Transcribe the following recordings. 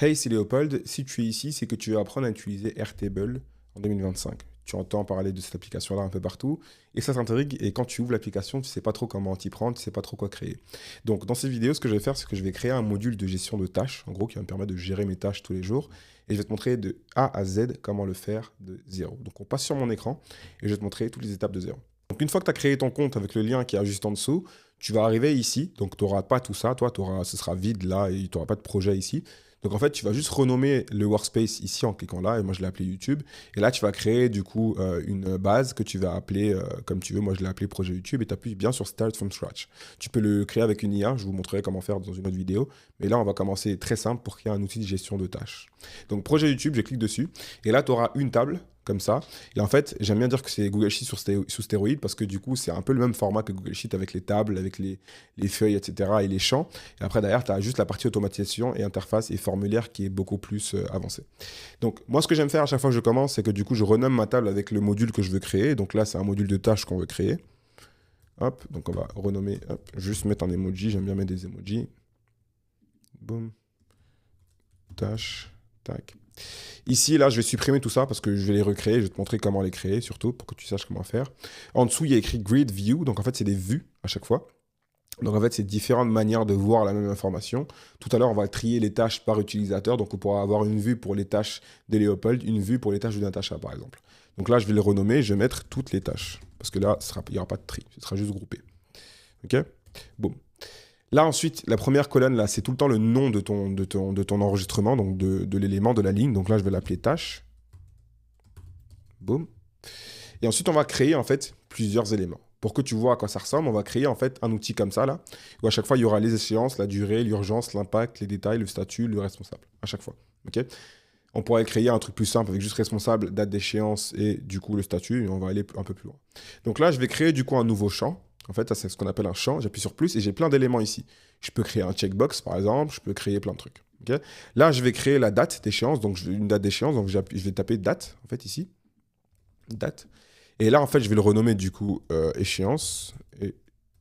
Hey, c'est Léopold. Si tu es ici, c'est que tu veux apprendre à utiliser Airtable en 2025. Tu entends parler de cette application-là un peu partout et ça t'intrigue. Et quand tu ouvres l'application, tu sais pas trop comment t'y prendre, tu sais pas trop quoi créer. Donc, dans cette vidéo, ce que je vais faire, c'est que je vais créer un module de gestion de tâches, en gros, qui va me permettre de gérer mes tâches tous les jours. Et je vais te montrer de A à Z comment le faire de zéro. Donc, on passe sur mon écran et je vais te montrer toutes les étapes de zéro. Donc, une fois que tu as créé ton compte avec le lien qui est juste en dessous, tu vas arriver ici. Donc, tu n'auras pas tout ça. Toi, ce sera vide là et tu n'auras pas de projet ici. Donc en fait, tu vas juste renommer le workspace ici en cliquant là, et moi je l'ai appelé YouTube. Et là, tu vas créer du coup une base que tu vas appeler comme tu veux. Moi je l'ai appelé projet YouTube et tu appuies bien sur Start from Scratch. Tu peux le créer avec une IA, je vous montrerai comment faire dans une autre vidéo. Mais là, on va commencer très simple pour créer un outil de gestion de tâches. Donc projet YouTube, je clique dessus. Et là, tu auras une table comme ça. Et en fait, j'aime bien dire que c'est Google Sheet sous stéroïde parce que du coup, c'est un peu le même format que Google Sheet avec les tables, avec les feuilles, etc. et les champs. Et après, derrière, tu as juste la partie automatisation et interface et formulaire qui est beaucoup plus avancée. Donc, moi, ce que j'aime faire à chaque fois que je commence, c'est que du coup, je renomme ma table avec le module que je veux créer. Donc là, c'est un module de tâches qu'on veut créer. Hop, donc on va renommer, hop, juste mettre un emoji. J'aime bien mettre des emojis. Boum. Tâche, tac. Ici, là, je vais supprimer tout ça parce que je vais les recréer. Je vais te montrer comment les créer, surtout pour que tu saches comment faire. En dessous, il y a écrit Grid View. Donc, en fait, c'est des vues à chaque fois. Donc, en fait, c'est différentes manières de voir la même information. Tout à l'heure, on va trier les tâches par utilisateur. Donc, on pourra avoir une vue pour les tâches de Léopold, une vue pour les tâches de Natacha, par exemple. Donc là, je vais les renommer. Je vais mettre toutes les tâches. Parce que là, il n'y aura pas de tri. Ce sera juste groupé. OK? Boum. Là, ensuite, la première colonne, là, c'est tout le temps le nom de ton enregistrement, donc de l'élément, de la ligne. Donc là, je vais l'appeler tâche. Boum. Et ensuite, on va créer, en fait, plusieurs éléments. Pour que tu vois à quoi ça ressemble, on va créer, en fait, un outil comme ça, là, où à chaque fois, il y aura les échéances, la durée, l'urgence, l'impact, les détails, le statut, le responsable. À chaque fois. OK? On pourrait créer un truc plus simple avec juste responsable, date d'échéance et du coup le statut, et on va aller un peu plus loin. Donc là, je vais créer du coup un nouveau champ. En fait, ça c'est ce qu'on appelle un champ. J'appuie sur plus et j'ai plein d'éléments ici. Je peux créer un checkbox par exemple, je peux créer plein de trucs. Okay, là, je vais créer la date d'échéance, donc une date d'échéance, donc je vais taper date en fait ici. Date. Et là, en fait, je vais le renommer du coup échéance.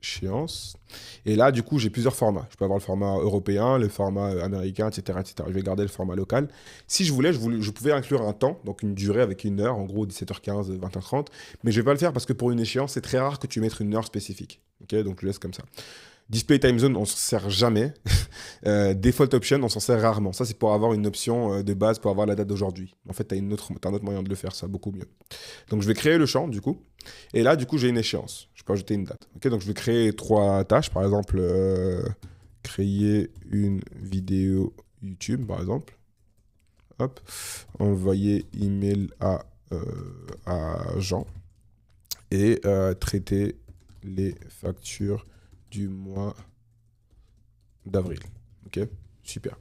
Échéance. Et là, du coup, j'ai plusieurs formats. Je peux avoir le format européen, le format américain, etc., etc. Je vais garder le format local. Si je voulais, je pouvais inclure un temps, donc une durée avec une heure, en gros 17h15, 20h30. Mais je ne vais pas le faire parce que pour une échéance, c'est très rare que tu mettes une heure spécifique. Okay, donc je laisse comme ça. Display time zone, on s'en sert jamais. Default option, on s'en sert rarement. Ça, c'est pour avoir une option de base pour avoir la date d'aujourd'hui. En fait, tu as un autre moyen de le faire, ça, beaucoup mieux. Donc, je vais créer le champ, du coup. Et là, du coup, j'ai une échéance. Je peux ajouter une date. Okay, donc, je vais créer 3 tâches. Par exemple, créer une vidéo YouTube, par exemple. Hop. Envoyer email à Jean. Et traiter les factures du mois d'avril. Ok, super.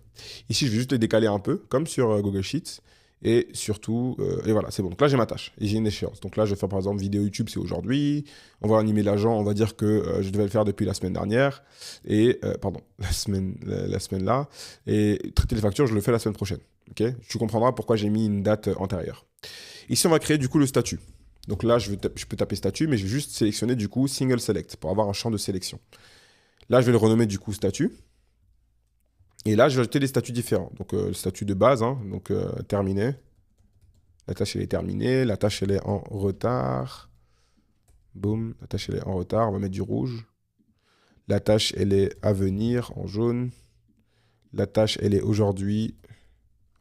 Ici, je vais juste les décaler un peu, comme sur Google Sheets. Et surtout, et voilà, c'est bon. Donc là, j'ai ma tâche et j'ai une échéance. Donc là, je vais faire par exemple vidéo YouTube, c'est aujourd'hui. On va animer l'agent, on va dire que je devais le faire depuis la semaine dernière. Et, pardon, la semaine là. Et traiter les factures, je le fais la semaine prochaine. Ok, tu comprendras pourquoi j'ai mis une date antérieure. Ici, on va créer du coup le statut. Donc là, je peux taper statut, mais je vais juste sélectionner du coup single select pour avoir un champ de sélection. Là, je vais le renommer du coup statut. Et là, je vais ajouter des statuts différents. Donc, le statut de base, hein, donc terminé. La tâche, elle est terminée. La tâche, elle est en retard. Boum, la tâche, elle est en retard. On va mettre du rouge. La tâche, elle est à venir en jaune. La tâche, elle est aujourd'hui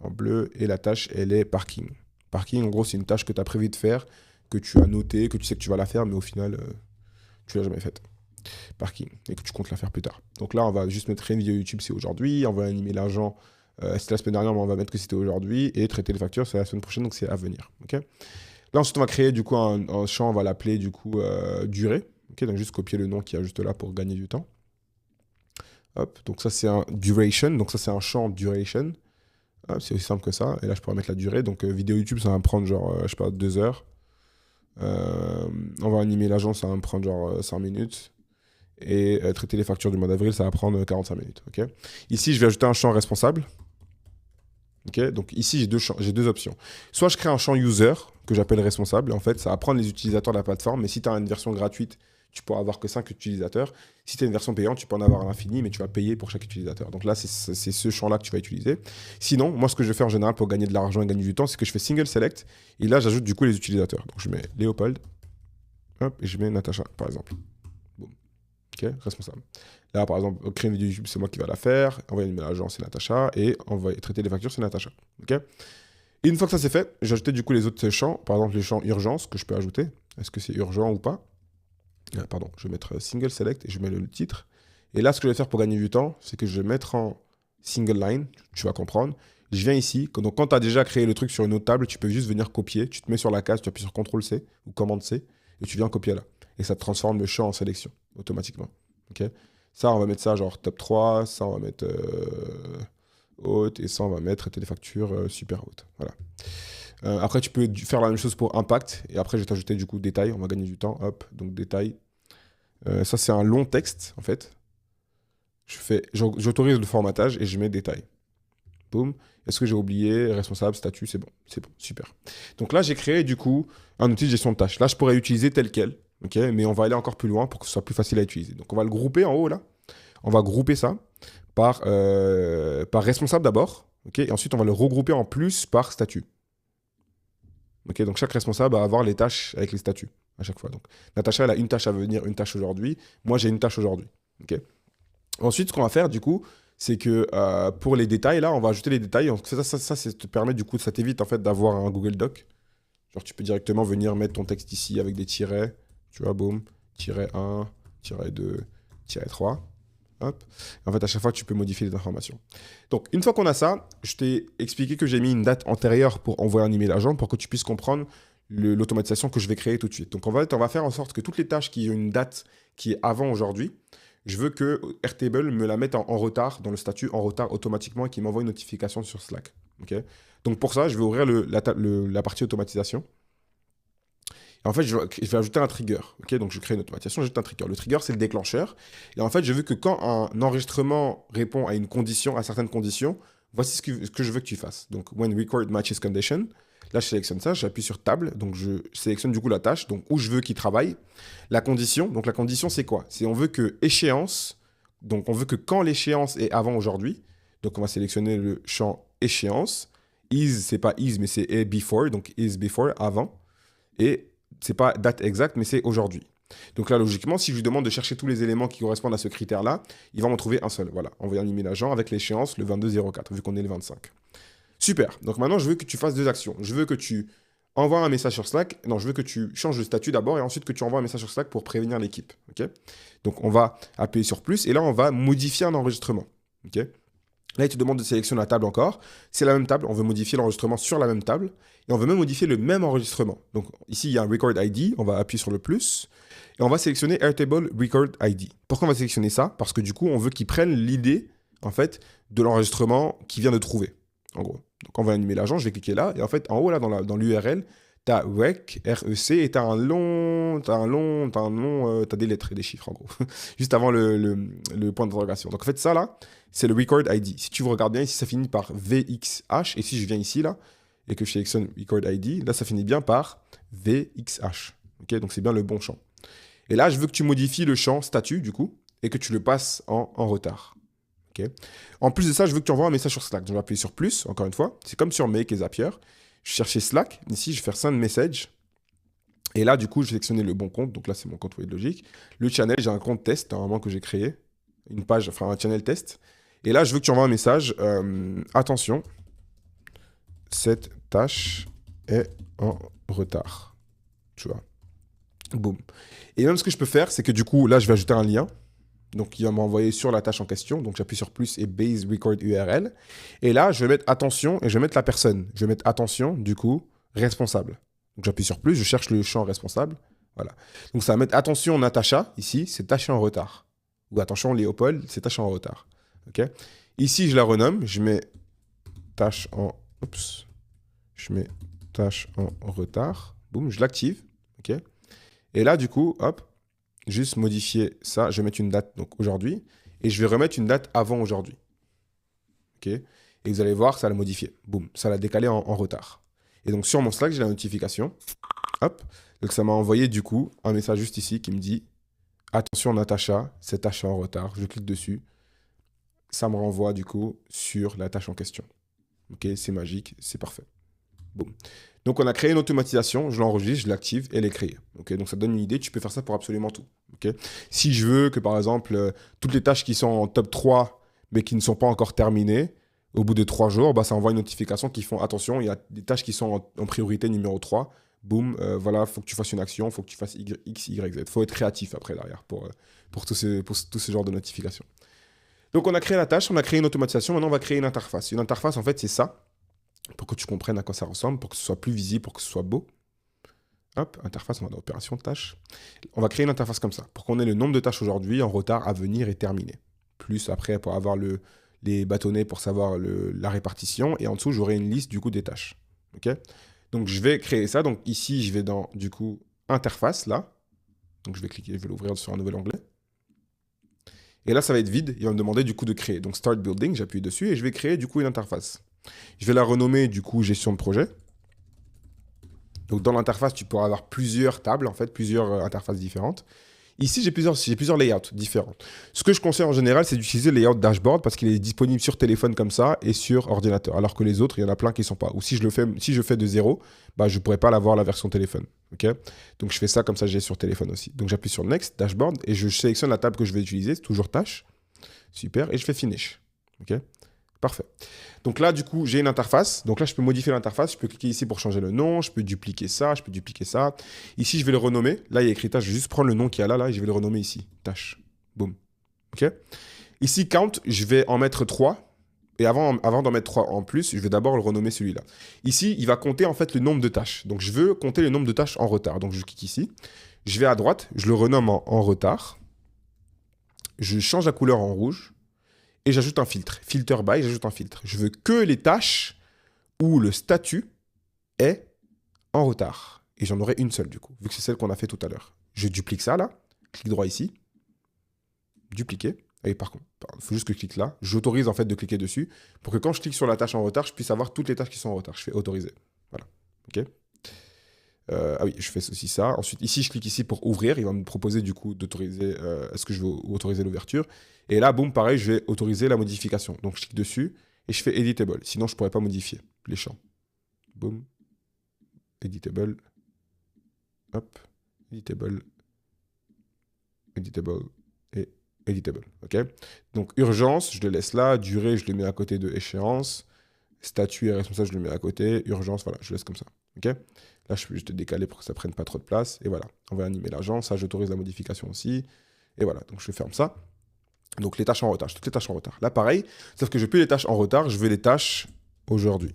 en bleu. Et la tâche, elle est parking. Parking, en gros, c'est une tâche que tu as prévu de faire, que tu as notée, que tu sais que tu vas la faire, mais au final, tu l'as jamais faite. Parking, et que tu comptes la faire plus tard. Donc là, on va juste mettre une vidéo YouTube, c'est aujourd'hui. On va animer l'agent, c'était la semaine dernière, mais on va mettre que c'était aujourd'hui. Et traiter les factures, c'est la semaine prochaine, donc c'est à venir. Okay, là, ensuite, on va créer du coup un champ, on va l'appeler du coup durée. Okay, donc juste copier le nom qui est juste là pour gagner du temps. Hop, donc ça, c'est un duration. Donc ça, c'est un champ duration. C'est aussi simple que ça. Et là, je pourrais mettre la durée. Donc vidéo YouTube, ça va me prendre genre, je sais pas, 2 heures. On va animer l'agent, ça va me prendre genre 5 minutes. Et traiter les factures du mois d'avril, ça va prendre 45 minutes. Okay, ici, je vais ajouter un champ responsable. Okay, donc ici, j'ai deux options. Soit je crée un champ user que j'appelle responsable. Et en fait, ça va prendre les utilisateurs de la plateforme. Mais si tu as une version gratuite, tu pourras avoir que 5 utilisateurs. Si tu as une version payante, tu peux en avoir à l'infini, mais tu vas payer pour chaque utilisateur. Donc là, c'est ce champ-là que tu vas utiliser. Sinon, moi, ce que je fais en général pour gagner de l'argent et gagner du temps, c'est que je fais single select, et là, j'ajoute du coup les utilisateurs. Donc je mets Léopold, hop, et je mets Natacha, par exemple. Boum. Ok, responsable. Là, par exemple, créer une vidéo YouTube, c'est moi qui va la faire. Envoyer une email à l'agent, c'est Natacha. Et traiter les factures, c'est Natacha. Ok. Et une fois que ça c'est fait, j'ai ajouté du coup les autres champs. Par exemple, les champs urgence que je peux ajouter. Est-ce que c'est urgent ou pas? Pardon, je vais mettre single select et je mets le titre. Et là, ce que je vais faire pour gagner du temps, c'est que je vais mettre en single line. Tu vas comprendre. Je viens ici. Donc, quand tu as déjà créé le truc sur une autre table, tu peux juste venir copier. Tu te mets sur la case, tu appuies sur CTRL-C ou Command-C et tu viens copier là. Et ça te transforme le champ en sélection automatiquement. Ok. Ça, on va mettre ça genre top 3. Ça, on va mettre haute. Et ça, on va mettre traiter les factures super haute. Voilà. Après, tu peux faire la même chose pour impact. Et après, je vais t'ajouter du coup détail. On va gagner du temps. Hop, donc détail. Ça, c'est un long texte, en fait. J'autorise le formatage et je mets détail. Boum. Est-ce que j'ai oublié responsable, statut? C'est bon, super. Donc là, j'ai créé du coup un outil de gestion de tâches. Là, je pourrais utiliser tel quel, ok, mais on va aller encore plus loin pour que ce soit plus facile à utiliser. Donc on va le grouper en haut là. On va grouper ça par responsable d'abord, ok, et ensuite on va le regrouper en plus par statut. Ok, donc chaque responsable va avoir les tâches avec les statuts à chaque fois. Donc Natacha, elle a une tâche à venir, une tâche aujourd'hui. Moi, j'ai une tâche aujourd'hui. Ok. Ensuite, ce qu'on va faire, du coup, c'est que pour les détails, là, on va ajouter les détails. Donc, ça te permet, du coup, ça t'évite en fait d'avoir un Google Doc. Genre, tu peux directement venir mettre ton texte ici avec des tirets. Tu vois, boum, tiret 1, tiret 2, tiret 3. Hop. En fait, à chaque fois, tu peux modifier les informations. Donc, une fois qu'on a ça, je t'ai expliqué que j'ai mis une date antérieure pour envoyer un email agent pour que tu puisses comprendre l'automatisation que je vais créer tout de suite. Donc, on va faire en sorte que toutes les tâches qui ont une date qui est avant aujourd'hui, je veux que Airtable me la mette en retard dans le statut, en retard automatiquement et qu'il m'envoie une notification sur Slack. Okay. Donc, pour ça, je vais ouvrir la partie automatisation. Et en fait, je vais ajouter un trigger. Okay, donc, je crée une automatisation, j'ajoute un trigger. Le trigger, c'est le déclencheur. Et en fait, je veux que quand un enregistrement répond à une condition, à certaines conditions, voici ce que je veux que tu fasses. Donc, when record matches condition, là, je sélectionne ça, j'appuie sur table. Donc, je sélectionne du coup la tâche, donc où je veux qu'il travaille. La condition, donc la condition, c'est quoi? C'est on veut que échéance, donc on veut que quand l'échéance est avant aujourd'hui, donc on va sélectionner le champ échéance. Is, c'est pas is, mais c'est before, donc is before, avant. Et c'est pas date exacte, mais c'est aujourd'hui. Donc là, logiquement, si je lui demande de chercher tous les éléments qui correspondent à ce critère-là, il va m'en trouver un seul. Voilà, envoyer un email agent avec l'échéance le 22/04, vu qu'on est le 25. Super. Donc maintenant, je veux que tu fasses deux actions. Je veux que tu envoies un message sur Slack. Non, je veux que tu changes de statut d'abord et ensuite que tu envoies un message sur Slack pour prévenir l'équipe. Okay. Donc on va appuyer sur plus et là, on va modifier un enregistrement. Okay. Là, il te demande de sélectionner la table encore. C'est la même table. On veut modifier l'enregistrement sur la même table. Et on veut même modifier le même enregistrement. Donc ici, il y a un Record ID. On va appuyer sur le plus. Et on va sélectionner Airtable Record ID. Pourquoi on va sélectionner ça? Parce que du coup, on veut qu'il prenne l'idée, en fait, de l'enregistrement qu'il vient de trouver. En gros. Donc on va animer l'agent. Je vais cliquer là. Et en fait, en haut, là, dans l'URL, tu as REC, R-E-C, et tu as un long, tu as des lettres et des chiffres, en gros. Juste avant le point d'interrogation. Donc en fait, ça, là, c'est le Record ID. Si tu regardes bien, ici, ça finit par VXH. Et si je viens ici, là, et que je sélectionne Record ID, là, ça finit bien par VXH. Okay, donc c'est bien le bon champ. Et là, je veux que tu modifies le champ statut, du coup, et que tu le passes en retard. Okay. En plus de ça, je veux que tu envoies un message sur Slack. Donc, je vais appuyer sur plus, encore une fois. C'est comme sur Make et Zapier. Je cherchais Slack. Ici, je vais faire Send Message. Et là, du coup, je vais sélectionner le bon compte. Donc là, c'est mon compte logique. Le channel, j'ai un compte test, normalement, que j'ai créé. Une page, enfin, un channel test. Et là, je veux que tu envoies un message. Attention, cette tâche est en retard. Tu vois. Boum. Et même ce que je peux faire, c'est que du coup, là, je vais ajouter un lien. Donc, il va m'envoyer sur la tâche en question. Donc, j'appuie sur plus et base record URL. Et là, je vais mettre attention et je vais mettre la personne. Je vais mettre attention, du coup, responsable. Donc, j'appuie sur plus, je cherche le champ responsable. Voilà. Donc, ça va mettre attention Natacha, ici, c'est tâche en retard. Ou attention Léopold, c'est tâche en retard. OK. Ici, je la renomme. Je mets tâche en... Oups. Je mets tâche en retard. Boum, je l'active. OK. Et là, du coup, hop. Juste modifier ça, je vais mettre une date, donc aujourd'hui, et je vais remettre une date avant aujourd'hui. OK. Et vous allez voir, ça l'a modifié. Boum, ça l'a décalé en retard. Et donc sur mon Slack, j'ai la notification. Hop. Donc ça m'a envoyé du coup un message juste ici qui me dit attention Natacha, cette tâche est en retard. Je clique dessus. Ça me renvoie du coup sur la tâche en question. Ok, c'est magique, c'est parfait. Boum. Donc on a créé une automatisation, je l'enregistre, je l'active et elle est créée. Ok, donc ça donne une idée, tu peux faire ça pour absolument tout. Ok, si je veux que par exemple toutes les tâches qui sont en top 3 mais qui ne sont pas encore terminées, au bout de 3 jours, bah, ça envoie une notification qui font attention, il y a des tâches qui sont en priorité numéro 3. Boum, voilà, faut que tu fasses une action, faut que tu fasses X, Y, Z. Faut être créatif après derrière pour tout ce genre de notifications. Donc on a créé la tâche, on a créé une automatisation, maintenant on va créer une interface. Une interface en fait c'est ça, pour que tu comprennes à quoi ça ressemble, pour que ce soit plus visible, pour que ce soit beau. Hop, interface, on va dans opération tâche. On va créer une interface comme ça, pour qu'on ait le nombre de tâches aujourd'hui, en retard, à venir et terminé. Plus après pour avoir les bâtonnets pour savoir la répartition, et en dessous j'aurai une liste du coup des tâches. Ok. Donc je vais créer ça, donc ici je vais dans du coup interface là, donc je vais cliquer, je vais l'ouvrir sur un nouvel onglet. Et là, ça va être vide. Il va me demander du coup de créer. Donc Start Building, j'appuie dessus et je vais créer du coup une interface. Je vais la renommer du coup gestion de projet. Donc dans l'interface, tu pourras avoir plusieurs tables, en fait, plusieurs interfaces différentes. Ici, j'ai plusieurs layouts différents. Ce que je conseille en général, c'est d'utiliser le layout dashboard parce qu'il est disponible sur téléphone comme ça et sur ordinateur. Alors que les autres, il y en a plein qui ne sont pas. Ou si je fais de zéro, bah, je ne pourrais pas l'avoir la version téléphone. Okay, donc je fais ça comme ça, j'ai sur téléphone aussi. Donc j'appuie sur Next, dashboard, et je sélectionne la table que je vais utiliser. C'est toujours tâche. Super. Et je fais Finish. Ok. Parfait. Donc là, du coup, j'ai une interface. Donc là, je peux modifier l'interface. Je peux cliquer ici pour changer le nom. Je peux dupliquer ça. Je peux dupliquer ça. Ici, je vais le renommer. Là, il y a écrit tâche. Je vais juste prendre le nom qu'il y a là, et je vais le renommer ici. Tâche. Boum. OK. Ici, count, je vais en mettre 3. Et avant d'en mettre 3 en plus, je vais d'abord le renommer celui-là. Ici, il va compter en fait le nombre de tâches. Donc, je veux compter le nombre de tâches en retard. Donc, je clique ici. Je vais à droite. Je le renomme en retard. Je change la couleur en rouge. Et j'ajoute un filtre. Filter by, j'ajoute un filtre. Je veux que les tâches où le statut est en retard. Et j'en aurai une seule du coup, vu que c'est celle qu'on a fait tout à l'heure. Je duplique ça là, clic droit ici, dupliquer. Et par contre, il faut juste que je clique là. J'autorise en fait de cliquer dessus pour que quand je clique sur la tâche en retard, je puisse avoir toutes les tâches qui sont en retard. Je fais autoriser. Voilà. OK. Ah oui, je fais aussi ça. Ensuite, ici, je clique ici pour ouvrir. Il va me proposer du coup d'autoriser, est-ce que je veux autoriser l'ouverture. Et là, boum, pareil, je vais autoriser la modification. Donc, je clique dessus et je fais Editable. Sinon, je ne pourrais pas modifier les champs. Boum. Editable. Hop. Editable. Editable. Et Editable. OK. Donc, urgence, je le laisse là. Durée, je le mets à côté de échéance. Statut et responsable, je le mets à côté. Urgence, voilà, je laisse comme ça. OK. Là, je peux juste décaler pour que ça prenne pas trop de place. Et voilà, on va animer l'agent. Ça, j'autorise la modification aussi. Et voilà, donc je ferme ça. Donc les tâches en retard, toutes les tâches en retard. Là, pareil, sauf que je veux plus les tâches en retard, je veux les tâches aujourd'hui.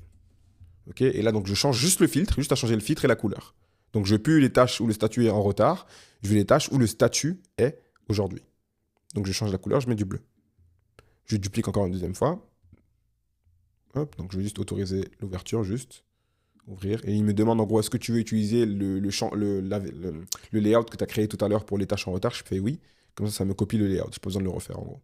OK. Et là, donc je change juste le filtre, juste à changer le filtre et la couleur. Donc je veux plus les tâches où le statut est en retard, je veux les tâches où le statut est aujourd'hui. Donc je change la couleur, je mets du bleu. Je duplique encore une deuxième fois. Hop, donc je vais juste autoriser l'ouverture, juste. Ouvrir. Et il me demande en gros, est-ce que tu veux utiliser le layout que tu as créé tout à l'heure pour les tâches en retard? Je fais oui. Comme ça me copie le layout. Je n'ai pas besoin de le refaire en gros.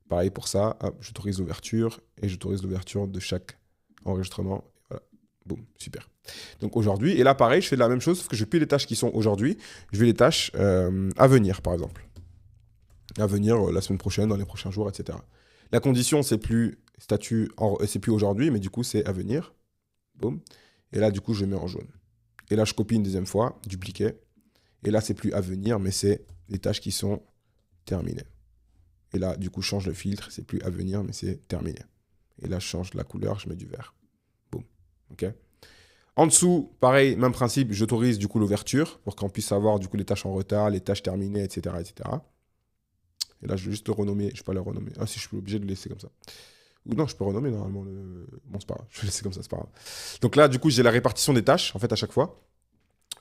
Pareil pour ça. J'autorise l'ouverture et j'autorise l'ouverture de chaque enregistrement. Voilà. Boum. Super. Donc aujourd'hui, et là pareil, je fais la même chose, sauf que je n'ai plus les tâches qui sont aujourd'hui. Je vais les tâches à venir, par exemple. À venir la semaine prochaine, dans les prochains jours, etc. La condition, c'est plus statut, c'est plus aujourd'hui, mais du coup, c'est à venir. Boum. Et là, du coup, je mets en jaune. Et là, je copie une deuxième fois, dupliquer. Et là, c'est plus à venir, mais c'est les tâches qui sont terminées. Et là, du coup, je change le filtre. C'est plus à venir, mais c'est terminé. Et là, je change la couleur, je mets du vert. Boum. OK. En dessous, pareil, même principe, j'autorise du coup l'ouverture pour qu'on puisse avoir du coup les tâches en retard, les tâches terminées, etc., etc. Et là, je vais juste le renommer. Je ne vais pas le renommer. Ah, si, je suis obligé de le laisser comme ça. Ou non, je peux renommer normalement le... Bon, c'est pas grave, je vais laisser comme ça, c'est pas grave. Donc là, du coup, j'ai la répartition des tâches, en fait, à chaque fois.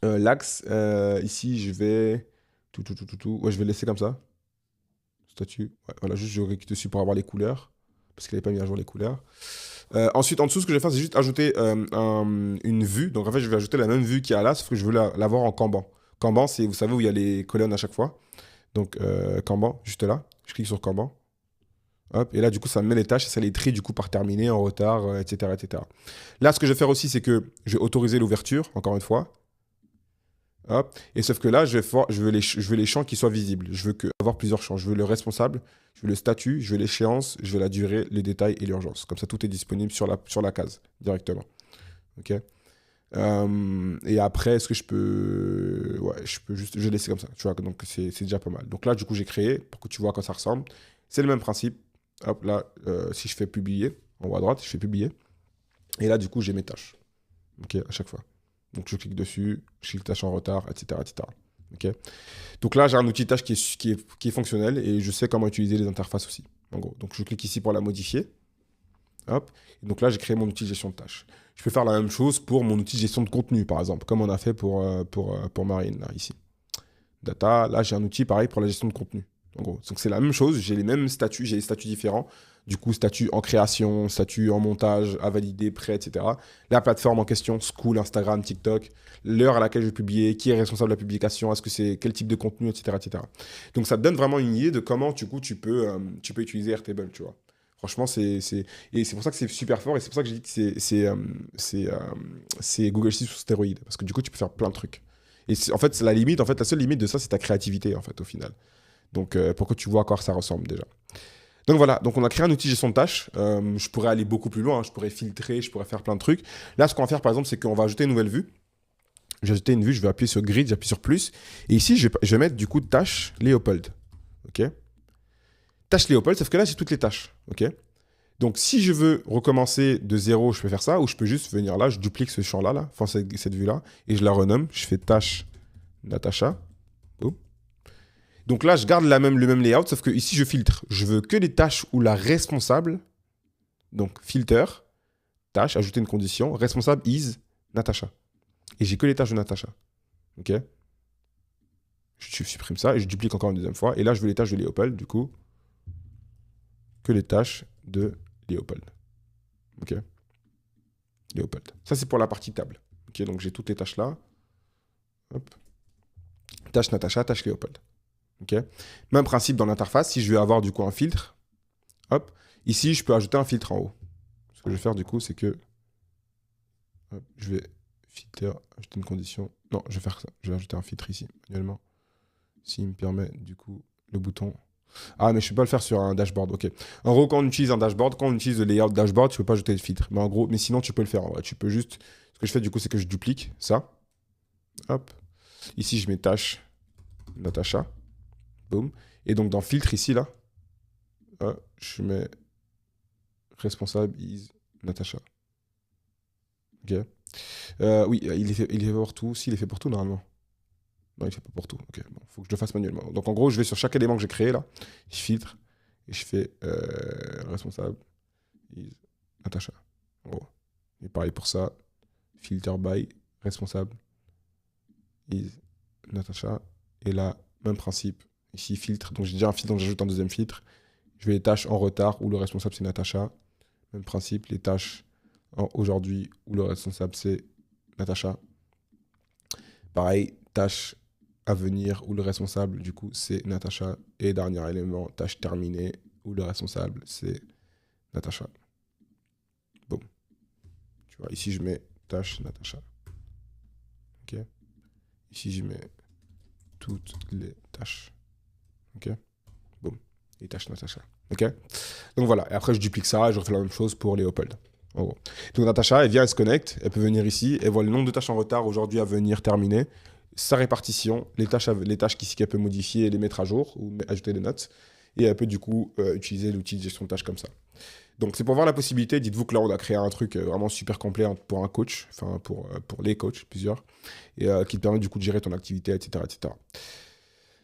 L'axe, ici, je vais... Ouais, je vais laisser comme ça. Statut. Ouais, voilà, juste, je clique dessus pour avoir les couleurs. Parce qu'il n'avait pas mis à jour les couleurs. Ensuite, en dessous, ce que je vais faire, c'est juste ajouter une vue. Donc, en fait, je vais ajouter la même vue qu'il y a là, sauf que je veux l'avoir en Kanban. Kanban, c'est, vous savez, où il y a les colonnes à chaque fois. Donc, Kanban, juste là. Je clique sur Kanban. Hop, et là, du coup, ça me met les tâches et ça les trie du coup par terminé, en retard, etc., etc. Là, ce que je vais faire aussi, c'est que je vais autoriser l'ouverture, encore une fois. Hop. Et sauf que là, je veux les champs qui soient visibles. Je veux avoir plusieurs champs. Je veux le responsable, je veux le statut, je veux l'échéance, je veux la durée, les détails et l'urgence. Comme ça, tout est disponible sur la case directement. OK. Et après, est-ce que je peux... Ouais, je vais laisser comme ça. Tu vois, donc c'est déjà pas mal. Donc là, du coup, j'ai créé pour que tu vois à quoi ça ressemble. C'est le même principe. Hop, là, si je fais publier, en haut à droite, je fais publier. Et là, du coup, j'ai mes tâches. OK, à chaque fois. Donc, je clique dessus, je clique tâche en retard, etc. etc. OK. Donc là, j'ai un outil tâche qui est fonctionnel et je sais comment utiliser les interfaces aussi. En gros. Donc, je clique ici pour la modifier. Hop. Et donc là, j'ai créé mon outil de gestion de tâches. Je peux faire la même chose pour mon outil de gestion de contenu, par exemple, comme on a fait pour Marine, là, ici. Data, là, j'ai un outil pareil pour la gestion de contenu. En gros. Donc, c'est la même chose. J'ai les mêmes statuts, j'ai des statuts différents. Du coup, statut en création, statut en montage, à valider, prêt, etc. La plateforme en question, School, Instagram, TikTok, l'heure à laquelle je vais publier, qui est responsable de la publication, est-ce que c'est quel type de contenu, etc., etc. Donc, ça te donne vraiment une idée de comment, du coup, tu peux utiliser Airtable, tu vois. Franchement, et c'est pour ça que c'est super fort et c'est pour ça que j'ai dit que c'est Google Sheets sous stéroïdes. Parce que du coup, tu peux faire plein de trucs. Et en fait, c'est la limite, en fait, la seule limite de ça, c'est ta créativité, en fait, au final. Donc, pour que tu vois à quoi ça ressemble déjà. Donc voilà, donc on a créé un outil gestion de tâches. Je pourrais aller beaucoup plus loin, hein. Je pourrais filtrer, je pourrais faire plein de trucs. Là, ce qu'on va faire, par exemple, c'est qu'on va ajouter une nouvelle vue. Je vais ajouter une vue, je vais appuyer sur grid, j'appuie sur plus. Et ici, je vais mettre du coup tâche Léopold. OK. Tâche Léopold, sauf que là, j'ai toutes les tâches. OK. Donc, si je veux recommencer de zéro, je peux faire ça, ou je peux juste venir là, je duplique ce champ-là, là, enfin cette vue-là, et je la renomme. Je fais tâche Natacha. Oh. Donc là, je garde le même layout, sauf que ici, je filtre. Je veux que les tâches où la responsable, donc filter, tâche, ajouter une condition, responsable is Natacha. Et j'ai que les tâches de Natacha. OK. Je supprime ça et je duplique encore une deuxième fois. Et là, je veux les tâches de Léopold, du coup, que les tâches de Léopold. OK. Léopold. Ça, c'est pour la partie table. OK, donc j'ai toutes les tâches là. Hop. Tâche Natacha, tâche Léopold. OK. Même principe dans l'interface. Si je veux avoir du coup un filtre, hop, ici, je peux ajouter un filtre en haut. Ce que je vais faire du coup, c'est que hop, je vais filter, ajouter une condition. Non, je vais faire ça. Je vais ajouter un filtre ici, manuellement. S'il me permet du coup le bouton. Ah, mais je ne peux pas le faire sur un dashboard. OK. En gros, quand on utilise un dashboard, quand on utilise le layout dashboard, tu ne peux pas ajouter de filtre. Mais en gros, mais sinon, tu peux le faire. En vrai. Tu peux juste. Ce que je fais du coup, c'est que je duplique ça. Hop. Ici, je mets tâche Natacha. Boum. Et donc, dans filtre ici, là, je mets responsable is Natacha. OK. Oui, il est fait pour tout. S'il est fait pour tout, normalement. Non, il ne fait pas pour tout. OK. Bon, faut que je le fasse manuellement. Donc, en gros, je vais sur chaque élément que j'ai créé, là. Je filtre. Et je fais responsable is Natacha. En gros. Et pareil pour ça. Filter by responsable is Natacha. Et là, même principe. Ici, filtre. Donc, j'ai déjà un filtre, donc j'ajoute un deuxième filtre. Je vais les tâches en retard où le responsable c'est Natacha. Même principe, les tâches en aujourd'hui où le responsable c'est Natacha. Pareil, tâches à venir où le responsable du coup c'est Natacha. Et dernier élément, tâche terminée où le responsable c'est Natacha. Bon. Tu vois, ici je mets tâche Natacha. Ok. Ici je mets toutes les tâches. Ok. Bon. Et tâches Natacha. Ok. Donc voilà. Et après je duplique ça et je refais la même chose pour Léopold. En gros. Donc Natacha, elle vient, elle se connecte, elle peut venir ici, elle voit le nombre de tâches en retard aujourd'hui à venir terminer, sa répartition, les tâches qu'elle peut modifier et les mettre à jour ou ajouter des notes. Et elle peut du coup utiliser l'outil de gestion de tâches comme ça. Donc c'est pour voir la possibilité, dites-vous que là on a créé un truc vraiment super complet pour un coach, enfin pour les coachs, plusieurs, et qui te permet du coup de gérer ton activité, etc. etc.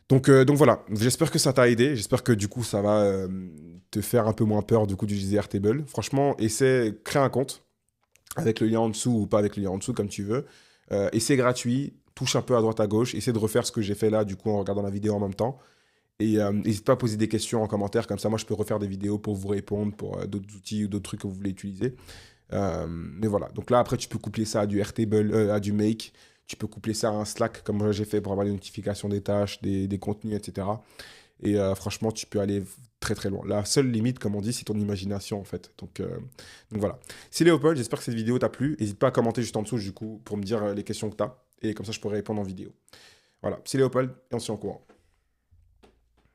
Donc voilà, j'espère que ça t'a aidé, j'espère que du coup ça va te faire un peu moins peur du coup d'utiliser Airtable. Franchement, crée un compte avec le lien en dessous ou pas avec le lien en dessous comme tu veux. Et c'est gratuit, touche un peu à droite à gauche, essaie de refaire ce que j'ai fait là du coup en regardant la vidéo en même temps. Et n'hésite pas à poser des questions en commentaire, comme ça moi je peux refaire des vidéos pour vous répondre, pour d'autres outils ou d'autres trucs que vous voulez utiliser. Mais voilà, donc là après tu peux coupler ça à du Airtable, à du Make. Tu peux coupler ça à un Slack comme moi j'ai fait pour avoir les notifications des tâches, des contenus, etc. Et franchement, tu peux aller très très loin. La seule limite, comme on dit, c'est ton imagination en fait. Donc voilà. C'est Léopold, j'espère que cette vidéo t'a plu. N'hésite pas à commenter juste en dessous du coup pour me dire les questions que tu as. et comme ça, je pourrai répondre en vidéo. Voilà, c'est Léopold et on se tient au courant.